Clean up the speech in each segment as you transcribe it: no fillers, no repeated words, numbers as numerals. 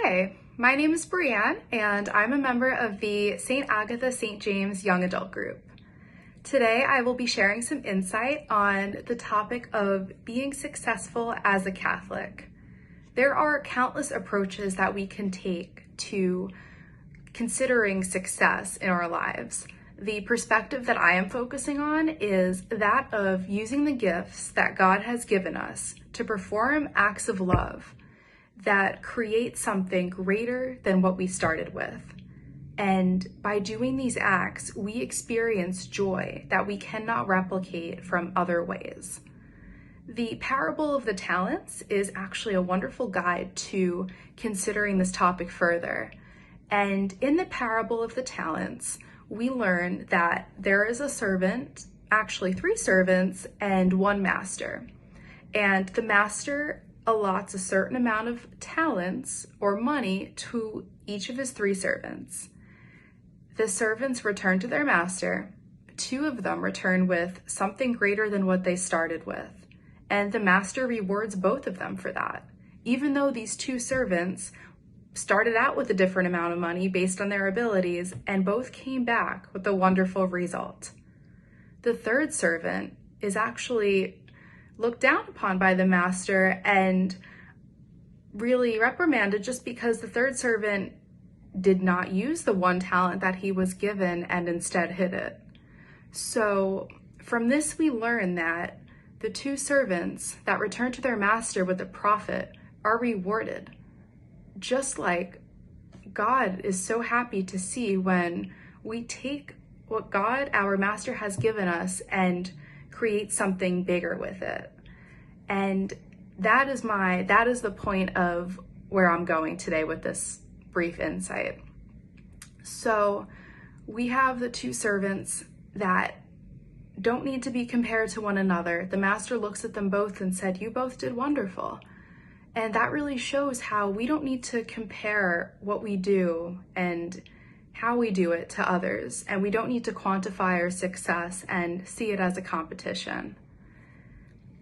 Hey, my name is Breanne, and I'm a member of the St. Agatha St. James Young Adult Group. Today, I will be sharing some insight on the topic of being successful as a Catholic. There are countless approaches that we can take to considering success in our lives. The perspective that I am focusing on is that of using the gifts that God has given us to perform acts of love that create something greater than what we started with. And by doing these acts, we experience joy that we cannot replicate from other ways. The parable of the talents is actually a wonderful guide to considering this topic further. And in the parable of the talents, we learn that there is a servant, actually 3 servants and 1 master. And the master allots a certain amount of talents or money to each of his 3 servants. The servants return to their master. 2 of them return with something greater than what they started with. And the master rewards both of them for that. Even though these 2 servants started out with a different amount of money based on their abilities, and both came back with a wonderful result. The 3rd servant is actually looked down upon by the master and really reprimanded just because the 3rd servant did not use the 1 talent that he was given and instead hid it. So from this we learn that the 2 servants that return to their master with a profit are rewarded. Just like God is so happy to see when we take what God, our master, has given us and create something bigger with it. And that is the point of where I'm going today with this brief insight. So we have the 2 servants that don't need to be compared to one another. The master looks at them both and said, "You both did wonderful." And that really shows how we don't need to compare what we do and how we do it to others. And we don't need to quantify our success and see it as a competition.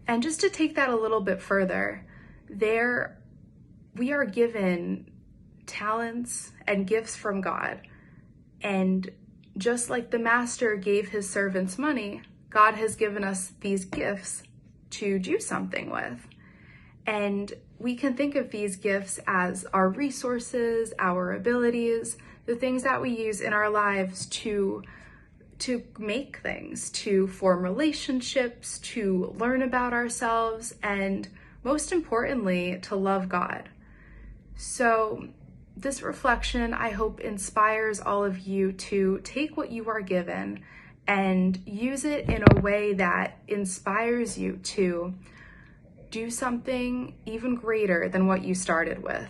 And just to take that a little bit further, we are given talents and gifts from God. And just like the master gave his servants money, God has given us these gifts to do something with. And we can think of these gifts as our resources, our abilities, the things that we use in our lives to make things, to form relationships, to learn about ourselves, and most importantly, to love God. So this reflection, I hope, inspires all of you to take what you are given and use it in a way that inspires you to do something even greater than what you started with.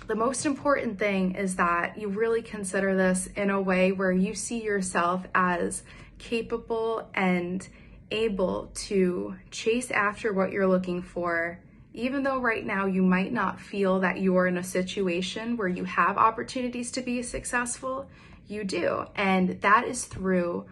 The most important thing is that you really consider this in a way where you see yourself as capable and able to chase after what you're looking for, even though right now you might not feel that you're in a situation where you have opportunities to be successful. You do, and that is through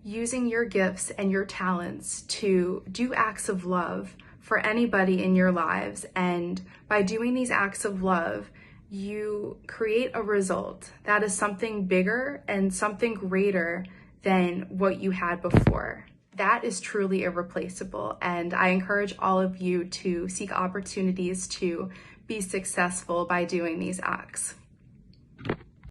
using your gifts and your talents to do acts of love for anybody in your lives. And by doing these acts of love, you create a result that is something bigger and something greater than what you had before. That is truly irreplaceable. And I encourage all of you to seek opportunities to be successful by doing these acts.